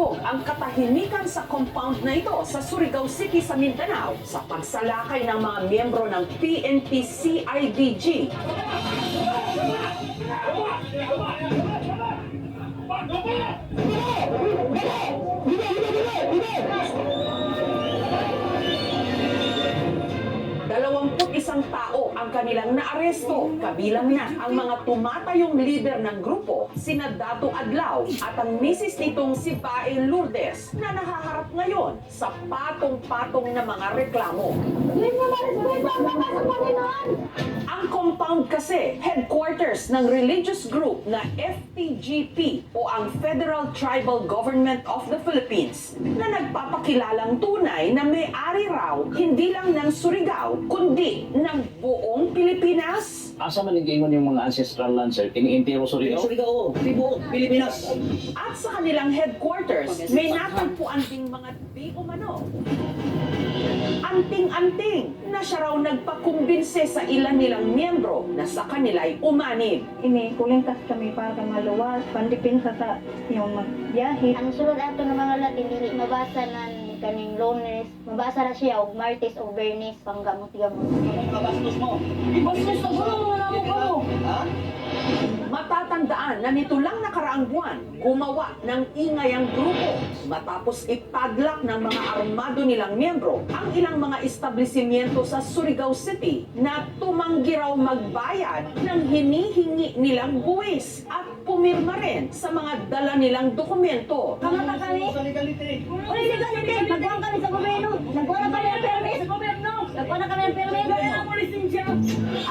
Umabog ang katahimikan sa compound na ito sa Surigao City sa Mindanao sa pagsalakay ng mga miyembro ng PNP-CIDG. Isang tao ang kanilang naaresto, kabilang na ang mga tumatayong leader ng grupo, sina Dato Adlaw at ang misis nitong si Bae Lourdes na nahaharap ngayon sa patong-patong na mga reklamo. Ang compound kasi, headquarters ng religious group na FTGP o ang Federal Tribal Government of the Philippines na nagpapakilalang tunay na may-ari raw hindi lang ng Surigao kundi ng buong Pilipinas. Asa man yung mga ancestral land, sir? Ini-intero Surigao? Surigao, buong Pilipinas. At sa kanilang headquarters, may natagpuan ding mga di umano. Anting-anting na siya raw nagpakumbinse sa ilan nilang miyembro na sa kanila ay umanib. Ini kulintas kami para maluwas, pandipinsa sa yung magbiyahe. Ang sulod ato ng mga Latin, dili mabasa na kaning Lunes, mabasa na siya og Martes o Bernes panggamot-gamot. Anong kabastos mo? Ibastos na gulo mo na mo. Ha? Matatandaan na nito lang nakaraang buwan, gumawa ng ingay ang grupo matapos ipadlak ng mga armado nilang miyembro ang ilang mga establishmento sa Surigao City na tumanggi raw magbayad ng hinihingi nilang buwis at pumirma rin sa mga dala nilang dokumento. Kamata kami. Sa legality. Uy, hindi kami. Nagkuhan kami sa gobyerno. Nagkuhan kami ng permit. Sa gobyerno. Nagkuhan kami ng permit.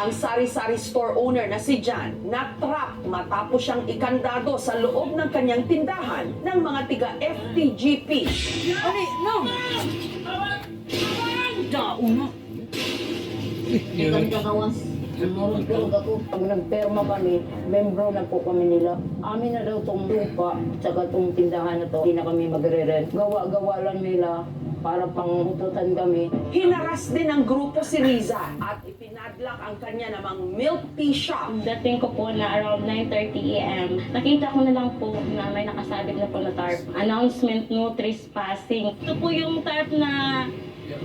Ang sari-sari store owner na si Jan na-trap matapos siyang ikandado sa loob ng kanyang tindahan ng mga tiga-FTGP. Ani, no. Dauna. Hindi kami kakawas. Nurog-turog ako. Pag nagperma kami, membro na po kami nila. Amin na daw tong lupa, tsaka tong tindahan na to. Hindi na kami magre-rent. Gawa-gawa lang nila para pangututan kami. Hinaras din ng grupo si Riza at ipinadlak ang kanya namang milk tea shop. Dating ko po na around 9:30 AM, nakita ko na lang po na may nakasabit na po na tarp. Announcement, no trespassing. Ito po yung tarp na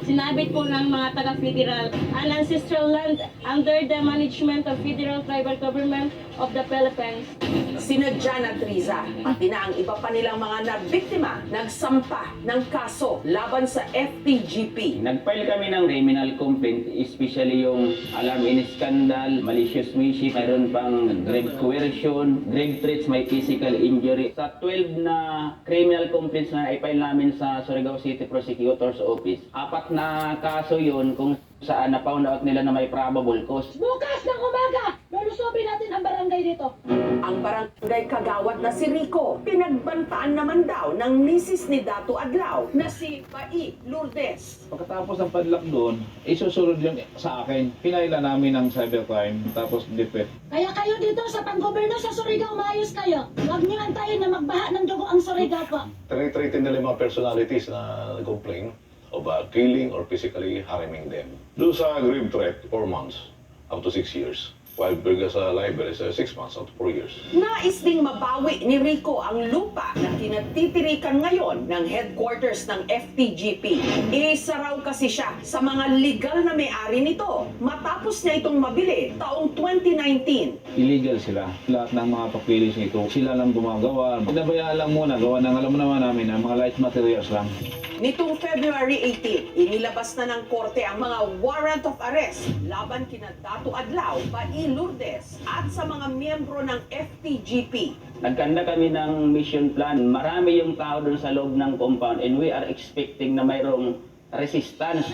sinabit po ng mga taga-federal. An ancestral land under the management of Federal Tribal Government of the Philippines. Sina Jan at Riza, pati na ang iba pa nilang mga nabiktima, nagsampa ng kaso laban sa FTGP. Nag-file kami ng criminal complaint, especially yung alarm in scandal, malicious mischief, mayroon pang grave coercion, grave threats, may physical injury. Sa 12 na criminal complaints na i-file namin sa Surigao City Prosecutor's Office, 4 na kaso yun kung saan na-found out nila na may probable cause. Bukas ng umaga, lulusubin natin ang barangay dito. Ang barangay kagawad na si Rico, pinagbantaan naman daw ng misis ni Dato Adlaw na si Bae Lourdes. Pagkatapos ng padlock doon, isusunod yung sa akin. Pinaila namin ng cybercrime, tapos DepEd. Kaya kayo dito sa panggoberno sa Surigao, maayos kayo. Huwag niyo antayin na magbaha ng dugo ang Surigao po. Tinitreatin nila yung mga personalities na nag-complain of killing or physically harming them. Doon sa grave threat, 4 months up to 6 years. While Burga sa library is 6 months up to 4 years. Nais ding mabawi ni Rico ang lupa na kinatitirikan ngayon ng headquarters ng FTGP. Isa raw kasi siya sa mga legal na may-ari nito matapos niya itong mabili taong 2019. Illegal sila. Lahat ng mga papilis nito, sila lang gumagawa. Pinabayaan lang muna, gawa ng alam mo naman namin na mga light materials lang. Nitong February 18, inilabas na ng korte ang mga warrant of arrest laban kina Dato Adlaw, Bae Lourdes at sa mga miyembro ng FTGP. Nagkanda kami ng mission plan. Marami yung tao doon sa loob ng compound and we are expecting na mayroong resistance.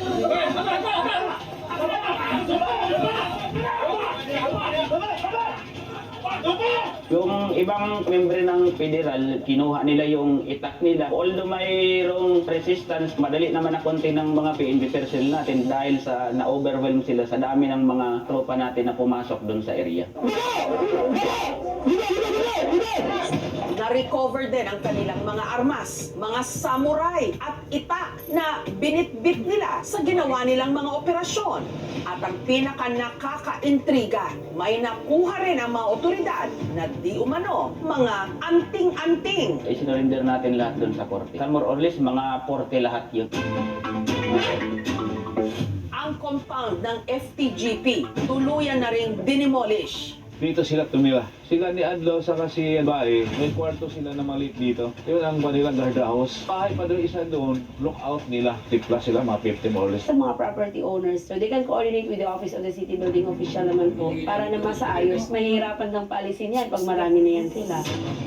Yung ibang member ng federal, kinuha nila yung itak nila. Although mayroong resistance, madali naman na konti ng mga PNP personnel natin dahil sa na-overwhelm sila sa dami ng mga tropa natin na pumasok doon sa area. Na-recover din ang kanilang mga armas, mga samurai at itak na binitbit nila sa ginawa nilang mga operasyon. At ang pinaka nakaka-intriga, may nakuha rin ang mga otoridad na di umano mga anting-anting. I-surrender natin lahat doon sa korte. More or less, mga 40 lahat yun. Ang compound ng FTGP tuluyan na ring dinimolish. Dito sila tumira. Sila ni Adlo sa kasi bae, may kwarto sila na maliit dito. Yun ang kanilang guard house. Bahay pa doon isa doon, lookout nila. Tipla sila, mga 50 more or less. Sa mga property owners, so they can coordinate with the Office of the City Building Official naman po para naman sa ayos, mahihirapan ng paalisin yan pag marami na yan sila.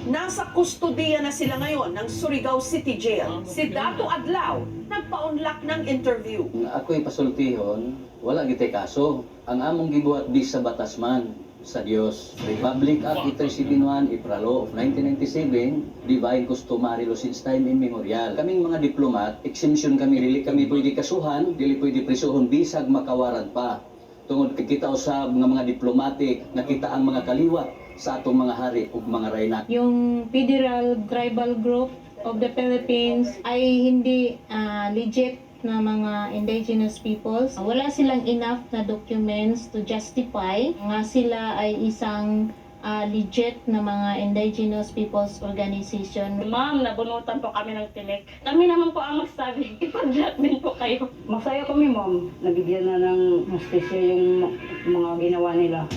Nasa kustodiya na sila ngayon ng Surigao City Jail. Si Dato Adlaw nagpa-unlock ng interview. Ako'y pasultihon, wala gitay kaso. Ang among gibuhat di sa batas man sa Dios. Republic Act 8371, Ipralo of 1997, Divine Customary Law since time immemorial. Kaming mga diplomat, exemption kami, dili kami pwede kasuhan, dili pwede prisuhon, bisag makawaran pa. Tungod kita usab ng mga diplomatic, nakita ang mga kaliwat sa atong mga hari ug mga rayna. Yung Federal Tribal Group of the Philippines ay hindi legit na mga indigenous peoples. Wala silang enough na documents to justify nga sila ay isang legit na mga indigenous peoples organization. Ma'am, nabunutan po kami ng tinik. Kami naman po ang magsabi, ipag-block din po kayo. Masaya kami, ma'am. Nabigyan na ng justisya yung mga ginawa nila.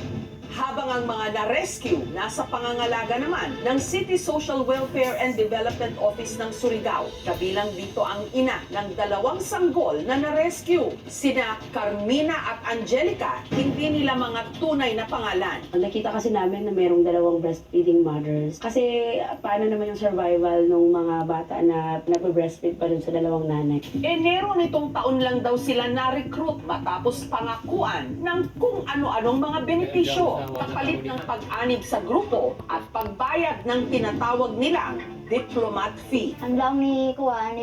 Habang ang mga na-rescue nasa pangangalaga naman ng City Social Welfare and Development Office ng Surigao. Kabilang dito ang ina ng 2 sanggol na na-rescue, sina Carmina at Angelica, hindi nila mga tunay na pangalan. Nakita kasi namin na mayroong 2 breastfeeding mothers. Kasi paano naman yung survival ng mga bata na nag-breastfeed pa rin sa 2 nanay. Enero nitong taon lang daw sila na-recruit matapos pangakuan ng kung ano-anong mga benepisyo, kapalit ng pag-anib sa grupo at pagbayad ng tinatawag nilang diplomat fee. Ang lang ni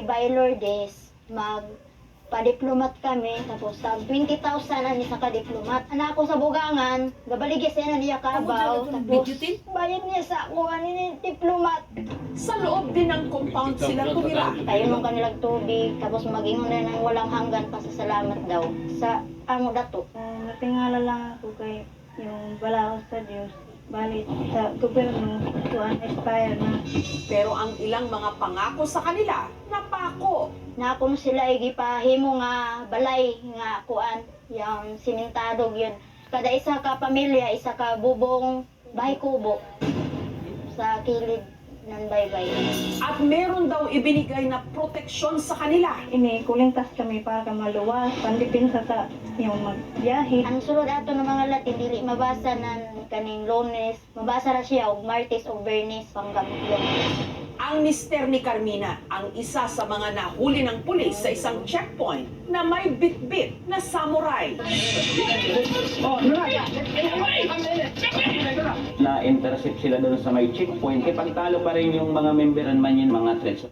Bay Lourdes, pa-diplomat kami, tapos sa 20,000 ani sa ka-diplomat. Anak ko sa bugangan, gabaligya siya na niya kabaw, tapos bayad niya sa ni diplomat. Sa loob din ng compound sila tumira. Tayo nung kanilang tubig, tapos mag-ingon na ng walang hanggan pasasalamat daw sa amo dato. Natingala lang ako kay yung balaos sa Diyos. Balik sa gobyerno, expire na. Pero ang ilang mga pangako sa kanila, napako. Na kung sila ay gipahimo nga balay nga kuan, yung simentado yun. Kada isa ka pamilya, isa ka bubong bahay kubo sa kilid ng baybay. At meron daw ibinigay na proteksyon sa kanila. Ini, kulingtas kami para maluwas, pandipinsa sa yung magbiyahe. Ang sulod ato ng mga Latin, dili mabasa ng kaning Lunes, mabasa na siya og Martes o Bernes panggamot. Ang mister ni Carmina, ang isa sa mga nahuli ng pulis sa isang checkpoint na may bit-bit na samurai. Na-intercept sila doon sa may checkpoint. Ipagtalo pa rin yung mga memberan man yun, mga threats.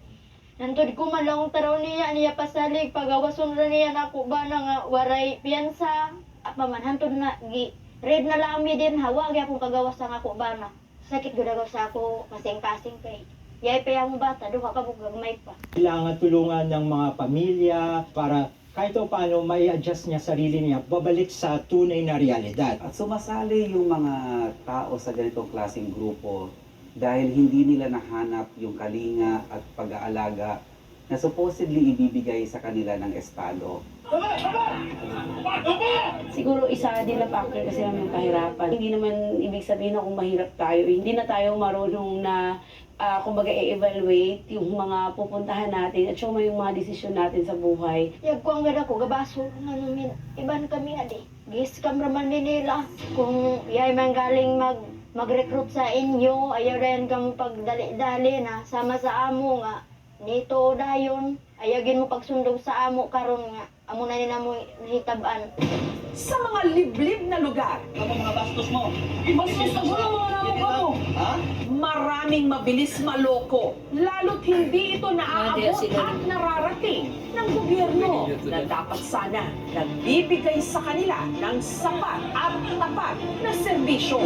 Nantod ko man lang taraw niya pasalig, pagawason na niya nako ba na nga waray piyansa. Paman, hantod na, red na lang mi din, hawag akong kagawas sa ako ba na. Sakit gudagaw sa ako, kasing-kasing kay. Yay pa yung bata, duha ka gagmay pa. Kailangan tulungan ng mga pamilya para kahit o paano mai-adjust niya sarili niya, babalik sa tunay na realidad. At sumasali yung mga tao sa ganitong klaseng grupo dahil hindi nila nahanap yung kalinga at pag-aalaga na supposedly ibibigay sa kanila ng Estado. Siguro isa din na factor kasi naman yung kahirapan. Hindi naman ibig sabihin na kung mahirap tayo, hindi na tayo marunong na kumbaga i-evaluate yung mga pupuntahan natin at yung mga desisyon natin sa buhay. Yagkuang gada ko, gabaso nga namin, iban kami adi. Gis kamraman din nila. Kung yay man galing mag-recruit sa inyo, ayaw rin kang pagdali-dali na sama sa amo nga. Nito dayon, ayagin mo pagsundog sa amo karon nga. Amo na nila mo nahitabaan. Sa mga liblib na lugar, Ano mga bastos mo? bastos na mo Ha? maraming mabilis maloko, lalo't hindi ito naaabot at nararating ng gobyerno na dapat sana nagbibigay sa kanila ng sapat at tapat na serbisyo.